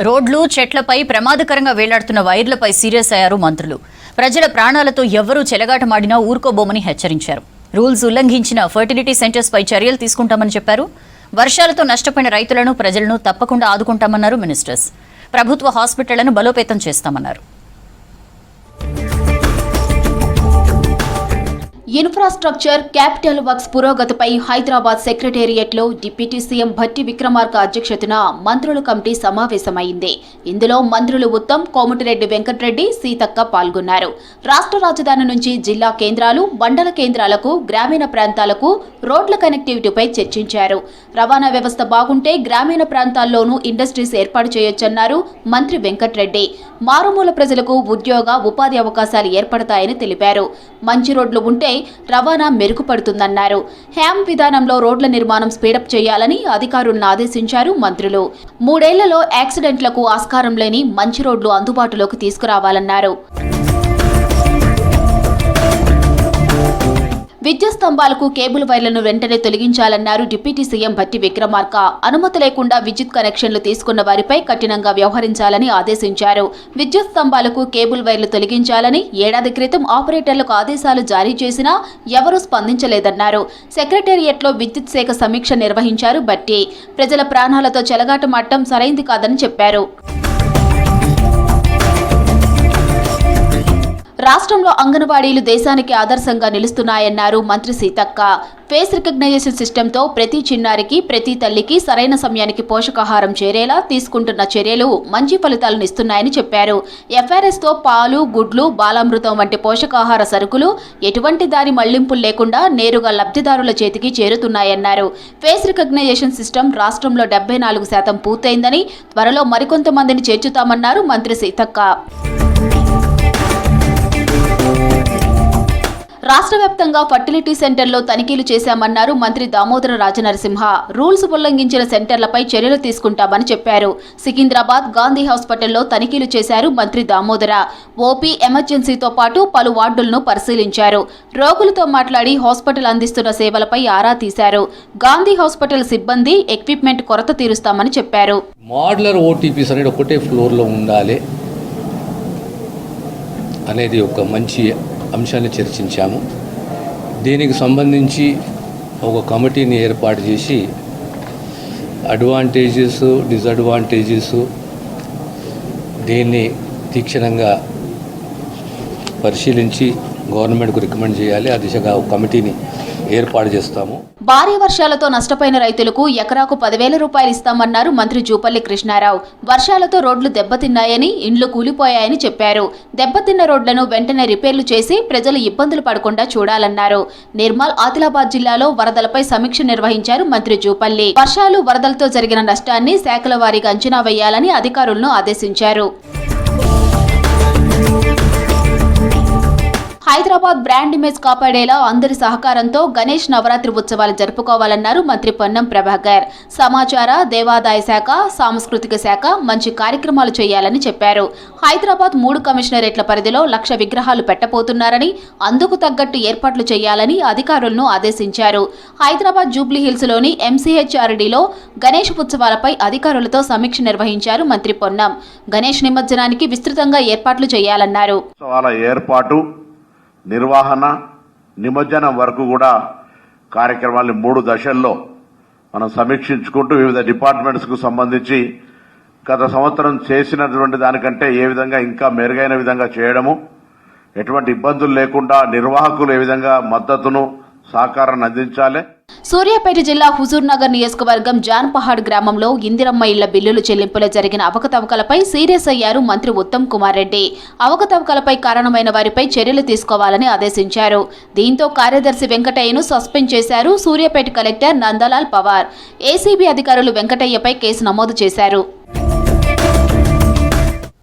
రోడ్లు చెట్లపై ప్రమాదకరంగా వేలాడుతున్న వైర్లపై సీరియస్ అయ్యారు మంత్రులు. ప్రజల ప్రాణాలతో ఎవ్వరూ చెలగాటమాడినా ఊరుకోబోమని హెచ్చరించారు. రూల్స్ ఉల్లంఘించిన ఫర్టిలిటీ సెంటర్స్ పై చర్యలు తీసుకుంటామని చెప్పారు. వర్షాలతో నష్టపోయిన రైతులను ప్రజలను తప్పకుండా ఆదుకుంటామన్నారు మినిస్టర్స్. ప్రభుత్వ హాస్పిటళ్లను బలోపేతం చేస్తామన్నారు. ఇన్ఫ్రాస్ట్రక్చర్, క్యాపిటల్ వర్క్స్ పురోగతిపై హైదరాబాద్ సెక్రటేరియట్లో డిప్యూటీ సీఎం భట్టి విక్రమార్క అధ్యక్షతన మంత్రుల కమిటీ సమావేశమైంది. ఇందులో మంత్రులు ఉత్తమ్, కోమటిరెడ్డి వెంకటరెడ్డి, సీతక్క పాల్గొన్నారు. రాష్ట్ర రాజధాని నుంచి జిల్లా కేంద్రాలు, మండల కేంద్రాలకు, గ్రామీణ ప్రాంతాలకు రోడ్ల కనెక్టివిటీపై చర్చించారు. రవాణా వ్యవస్థ బాగుంటే గ్రామీణ ప్రాంతాల్లోనూ ఇండస్ట్రీస్ ఏర్పాటు చేయొచ్చన్నారు మంత్రి వెంకటరెడ్డి. మారుమూల ప్రజలకు ఉద్యోగ, ఉపాధి అవకాశాలు ఏర్పడతాయని తెలిపారు. మంచి రోడ్లు ఉంటే రవాణా మెరుగుపడుతుందన్నారు. హ్యామ్ విధానంలో రోడ్ల నిర్మాణం స్పీడప్ చేయాలని అధికారులను ఆదేశించారు మంత్రులు. 3 ఏళ్లలో యాక్సిడెంట్లకు ఆస్కారం లేని మంచి రోడ్లు అందుబాటులోకి తీసుకురావాలన్నారు. విద్యుత్ స్తంభాలకు కేబుల్ వైర్లను వెంటనే తొలగించాలన్నారు డిప్యూటీ సీఎం భట్టి విక్రమార్క. అనుమతి లేకుండా విద్యుత్ కనెక్షన్లు తీసుకున్న వారిపై కఠినంగా వ్యవహరించాలని ఆదేశించారు. విద్యుత్ స్తంభాలకు కేబుల్ వైర్లు తొలగించాలని ఏడాది క్రితం ఆపరేటర్లకు ఆదేశాలు జారీ చేసినా ఎవరూ స్పందించలేదన్నారు. సెక్రటేరియట్లో విద్యుత్ శాఖ సమీక్ష నిర్వహించారు భట్టి. ప్రజల ప్రాణాలతో చెలగాటమాడటం సరైంది కాదని చెప్పారు. రాష్ట్రంలో అంగన్వాడీలు దేశానికి ఆదర్శంగా నిలుస్తున్నాయన్నారు మంత్రి సీతక్క. ఫేస్ రికగ్నైజేషన్ సిస్టంతో ప్రతి చిన్నారికి, ప్రతి తల్లికి సరైన సమయానికి పోషకాహారం చేరేలా తీసుకుంటున్న చర్యలు మంచి ఫలితాలను ఇస్తున్నాయని చెప్పారు. ఎఫ్ఆర్ఎస్తో పాలు, గుడ్లు, బాలామృతం వంటి పోషకాహార సరుకులు ఎటువంటి దారి మళ్లింపులు లేకుండా నేరుగా లబ్ధిదారుల చేతికి చేరుతున్నాయన్నారు. ఫేస్ రికగ్నైజేషన్ సిస్టమ్ రాష్ట్రంలో 74% పూర్తయిందని, త్వరలో మరికొంతమందిని చేర్చుతామన్నారు మంత్రి సీతక్క. రాష్ట్ర వ్యాప్తంగా ఫర్టిలిటీ సెంటర్లో తనిఖీలు చేశామన్నారు మంత్రి దామోదర రాజనరసింహ. రూల్స్ ఉల్లంఘించిన సెంటర్లపై చర్యలు తీసుకుంటామని చెప్పారు. సికింద్రాబాద్ గాంధీ హాస్పిటల్లో తనిఖీలు చేశారు మంత్రి దామోదర. ఓపీ, ఎమర్జెన్సీతో పాటు పలు వార్డులను పరిశీలించారు. రోగులతో మాట్లాడి హాస్పిటల్ అందిస్తున్న సేవలపై ఆరా తీశారు. గాంధీ హాస్పిటల్ సిబ్బంది, ఎక్విప్మెంట్ కొరత తీరుస్తామని చెప్పారు. మోడ్యులర్ ఓటీపీస్ అనేది ఒకటే ఫ్లోర్లో ఉండాలి అనేది ఒక మంచి అంశాన్ని చర్చించాము. దీనికి సంబంధించి ఒక కమిటీని ఏర్పాటు చేసి అడ్వాంటేజెస్, డిసడ్వాంటేజెస్ దీన్ని తీక్షణంగా పరిశీలించి గవర్నమెంట్కు రికమెండ్ చేయాలి. ఆ దిశగా ఒక కమిటీని ఏర్పాటు చేస్తాము. భారీ వర్షాలతో నష్టపోయిన రైతులకు ఎకరాకు 10,000 రూపాయలు ఇస్తామన్నారు మంత్రి జూపల్లి కృష్ణారావు. వర్షాలతో రోడ్లు దెబ్బతిన్నాయని, ఇండ్లు కూలిపోయాయని చెప్పారు. దెబ్బతిన్న రోడ్లను వెంటనే రిపేర్లు చేసి ప్రజలు ఇబ్బందులు పడకుండా చూడాలన్నారు. నిర్మల్, ఆదిలాబాద్ జిల్లాలో వరదలపై సమీక్ష నిర్వహించారు మంత్రి జూపల్లి. వర్షాలు, వరదలతో జరిగిన నష్టాన్ని శాఖల వారీగా అంచనా వేయాలని అధికారులను ఆదేశించారు. హైదరాబాద్ బ్రాండ్ ఇమేజ్ కాపాడేలా అందరి సహకారంతో గణేష్ నవరాత్రి ఉత్సవాలు జరుపుకోవాలన్నారు మంత్రి పొన్నం ప్రభాకర్. సమాచార, దేవాదాయ శాఖ, సాంస్కృతిక శాఖ మంచి కార్యక్రమాలు చేయాలని చెప్పారు. హైదరాబాద్ 3 కమిషనరేట్ల పరిధిలో 1,00,000 విగ్రహాలు పెట్టబోతున్నారని, అందుకు తగ్గట్టు ఏర్పాట్లు చేయాలని అధికారులను ఆదేశించారు. హైదరాబాద్ జూబ్లీహిల్స్లోని ఎంసీహెచ్ఆర్డీలో గణేష్ ఉత్సవాలపై అధికారులతో సమీక్ష నిర్వహించారు మంత్రి పొన్నం. గణేష్ నిమజ్జనానికి విస్తృతంగా ఏర్పాట్లు చేయాలన్నారు. నిర్వహణ, నిమజ్జనం వరకు కూడా కార్యక్రమాన్ని 3 దశల్లో మనం సమీక్షించుకుంటూ వివిధ డిపార్ట్మెంట్స్కు సంబంధించి గత సంవత్సరం చేసినటువంటి దానికంటే ఏ విధంగా ఇంకా మెరుగైన విధంగా చేయడము, ఎటువంటి ఇబ్బందులు లేకుండా నిర్వాహకులు ఏ విధంగా మద్దతును, సహకారాన్ని అందించాలి. సూర్యాపేట జిల్లా హుజూర్ నగర్ నియోజకవర్గం జాన్పహాడ్ గ్రామంలో ఇందిరమ్మ ఇళ్ల బిల్లులు చెల్లింపులో జరిగిన అవకతవకలపై సీరియస్ అయ్యారు మంత్రి ఉత్తమ్ కుమార్ రెడ్డి. అవకతవకలపై కారణమైన వారిపై చర్యలు తీసుకోవాలని ఆదేశించారు. దీంతో కార్యదర్శి వెంకటయ్యను సస్పెండ్ చేశారు సూర్యాపేట కలెక్టర్ నందలాల్ పవార్. ఏసీబీ అధికారులు వెంకటయ్యపై కేసు నమోదు చేశారు.